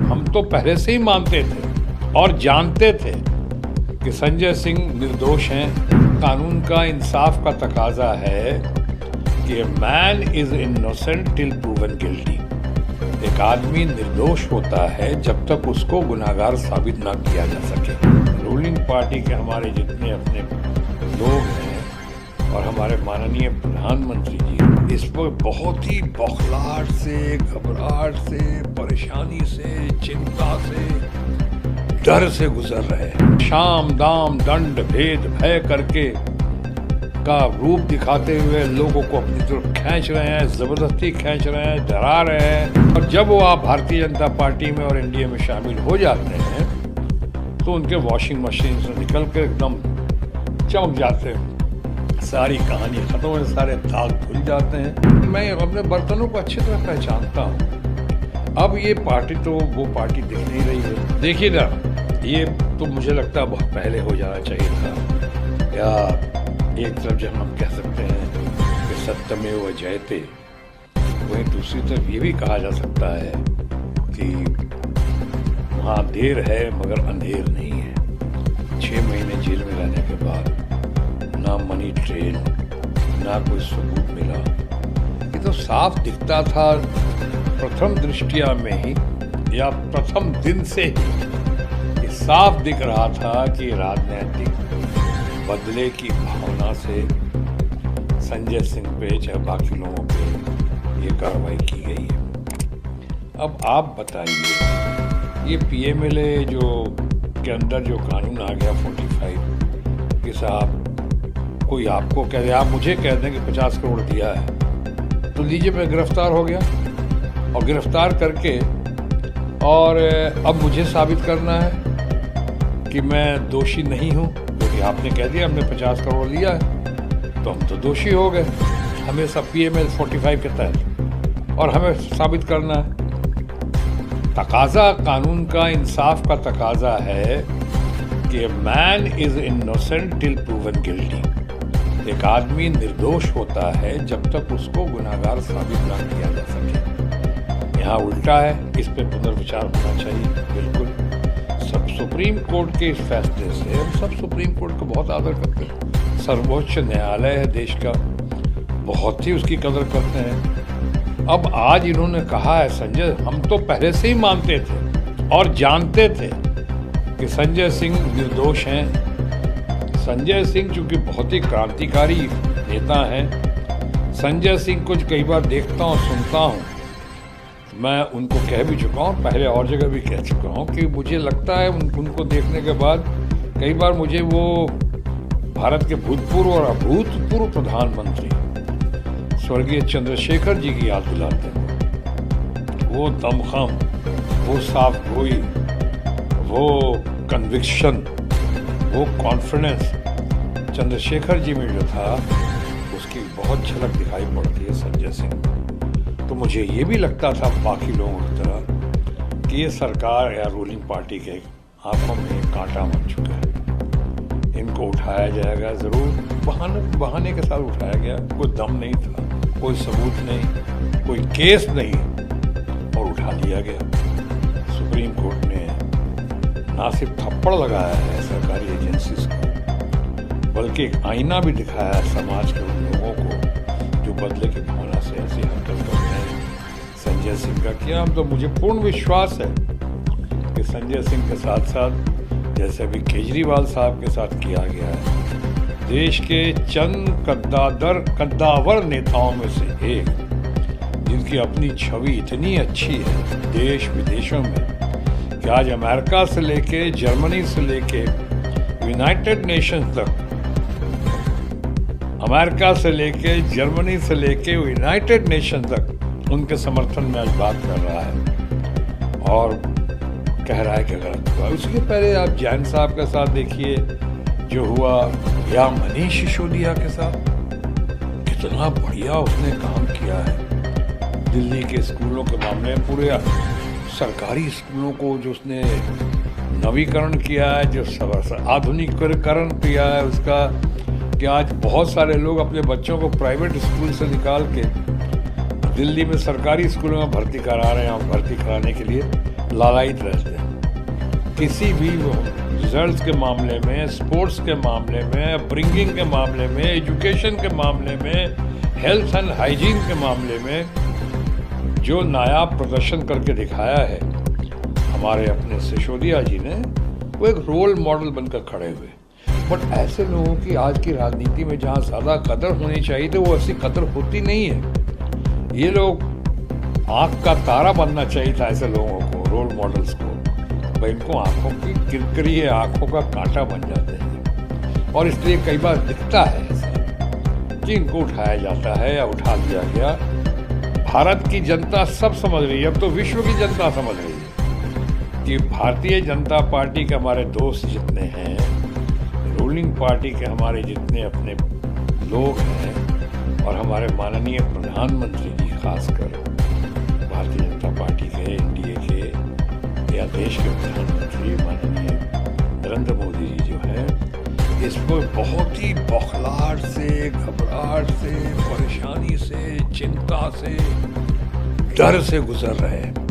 हम तो पहले से ही मानते थे और जानते थे कि संजय सिंह निर्दोष हैं। कानून का, इंसाफ का तकाजा है कि man is innocent till proven guilty. एक आदमी निर्दोष होता है जब तक उसको गुनाहगार साबित ना किया जा सके। रूलिंग पार्टी के हमारे जितने अपने लोग हैं और हमारे माननीय प्रधानमंत्री जी इस पर बहुत ही बौखलाहट से, घबराहट से, परेशानी से, चिंता से, डर से गुजर रहे हैं। शाम दाम दंड भेद भय करके का रूप दिखाते हुए लोगों को अपनी तरफ खींच रहे हैं, जबरदस्ती खींच रहे हैं, डरा रहे हैं। और जब वो आप भारतीय जनता पार्टी में और एनडीए में शामिल हो जाते हैं तो उनके वॉशिंग मशीन से निकल कर एकदम चमक जाते हैं, सारी कहानी खत्म हो, सारे दाग धुल जाते हैं। मैं अपने बर्तनों को अच्छी तरह पहचानता हूँ। अब ये पार्टी तो वो पार्टी दिख नहीं रही है। देखिए ना, ये तो मुझे लगता है बहुत पहले हो जाना चाहिए था। या एक तरफ जब हम कह सकते हैं कि सत्यमेव जयते, वहीं दूसरी तरफ ये भी कहा जा सकता है कि वहाँ देर है मगर अंधेर नहीं है। 6 महीने जेल में रहने के बाद ना मनी ट्रेल, ना कोई सबूत मिला। ये तो साफ दिखता था प्रथम दृष्टिया में ही या प्रथम दिन से ही ये साफ दिख रहा था कि राजनीतिक बदले की भावना से संजय सिंह पे चाहे बाकी लोगों पे ये कार्रवाई की गई है। अब आप बताइए, ये पीएमएलए जो के अंदर जो कानून आ गया 45 कि साहब कोई आपको कह दे, आप मुझे कह दें कि 50 करोड़ दिया है तो लीजिए मैं गिरफ्तार हो गया, और गिरफ्तार करके और अब मुझे साबित करना है कि मैं दोषी नहीं हूँ, क्योंकि आपने कह दिया हमने 50 करोड़ लिया है तो हम तो दोषी हो गए। हमें सब पीएमएल 45 के तहत और हमें साबित करना है। तकाजा कानून का, इंसाफ का तकाजा है कि man is innocent till proven guilty. एक आदमी निर्दोष होता है जब तक उसको गुनाहगार साबित ना किया जा सके। यहाँ उल्टा है, इस पे पुनर्विचार होना चाहिए। बिल्कुल सब सुप्रीम कोर्ट के इस फैसले से हम सब सुप्रीम कोर्ट को बहुत आदर करते हैं। सर्वोच्च न्यायालय है देश का, बहुत ही उसकी कदर करते हैं। अब आज इन्होंने कहा है संजय, हम तो पहले से ही मानते थे और जानते थे कि संजय सिंह निर्दोष हैं। संजय सिंह चूंकि बहुत ही क्रांतिकारी नेता हैं, संजय सिंह को कई बार देखता हूँ, सुनता हूँ, मैं उनको कह भी चुका हूँ, पहले और जगह भी कह चुका हूँ कि मुझे लगता है उनको देखने के बाद कई बार मुझे वो भारत के भूतपूर्व और अभूतपूर्व प्रधानमंत्री स्वर्गीय चंद्रशेखर जी की याद दिलाते हैं। वो दमखम, वो साफ गोई, वो कन्विक्शन, वो कॉन्फिडेंस चंद्रशेखर जी में जो था उसकी बहुत झलक दिखाई पड़ती है संजय सिंह। तो मुझे ये भी लगता था बाकी लोगों की तरह कि ये सरकार या रूलिंग पार्टी के आंखों में कांटा बन चुका है, इनको उठाया जाएगा जरूर। बहाने के साथ उठाया गया, कोई दम नहीं था, कोई सबूत नहीं, कोई केस नहीं, और उठा लिया गया। सुप्रीम कोर्ट ने ना सिर्फ थप्पड़ लगाया है सरकारी एजेंसीज को, बल्कि एक आईना भी दिखाया है समाज के उन लोगों को जो बदले की भावना से ऐसी हरकत करते हैं। संजय सिंह का किया, तो मुझे पूर्ण विश्वास है कि संजय सिंह के साथ साथ जैसे अभी केजरीवाल साहब के साथ किया गया है, देश के चंद कद्दावर नेताओं में से एक, जिनकी अपनी छवि इतनी अच्छी है देश विदेशों में कि आज अमेरिका से लेके, जर्मनी से लेके, यूनाइटेड नेशंस तक, अमेरिका से लेके, जर्मनी से लेके यूनाइटेड नेशन तक उनके समर्थन में आज बात कर रहा है और कह रहा है कि गलत हुआ। उसके पहले आप जैन साहब के साथ देखिए जो हुआ, या मनीष सिसोदिया के साथ, कितना बढ़िया उसने काम किया है दिल्ली के स्कूलों के मामले में। पूरे सरकारी स्कूलों को जो उसने नवीकरण किया है, जो आधुनिकीकरण किया है उसका, कि आज बहुत सारे लोग अपने बच्चों को प्राइवेट स्कूल से निकाल के दिल्ली में सरकारी स्कूलों में भर्ती करा रहे हैं। और भर्ती कराने के लिए लालायित रहते हैं। किसी भी रिजल्ट्स के मामले में, स्पोर्ट्स के मामले में, अपब्रिंगिंग के मामले में, एजुकेशन के मामले में, हेल्थ एंड हाइजीन के मामले में जो नायाब प्रदर्शन करके दिखाया है हमारे अपने सिसोदिया जी ने, वो एक रोल मॉडल बनकर खड़े हुए। बट ऐसे लोगों की आज की राजनीति में जहाँ ज़्यादा कदर होनी चाहिए तो वो ऐसी कदर होती नहीं है। ये लोग आँख का तारा बनना चाहिए था ऐसे लोगों को, रोल मॉडल्स को। भाई इनको आँखों की किरकिरी है, आँखों का कांटा बन जाते हैं और इसलिए कई बार दिखता है ऐसा कि इनको उठाया जाता है या उठा दिया गया। भारत की जनता सब समझ रही है, अब तो विश्व की जनता समझ रही है कि भारतीय जनता पार्टी के हमारे दोस्त जितने हैं, रूलिंग पार्टी के हमारे जितने अपने लोग हैं और हमारे माननीय प्रधानमंत्री जी खासकर भारतीय जनता पार्टी के, एनडीए के या देश के प्रधानमंत्री माननीय नरेंद्र मोदी जी जो हैं, इसको बहुत ही बौखलाहट से, घबराहट से, परेशानी से, चिंता से, डर से गुजर रहे हैं।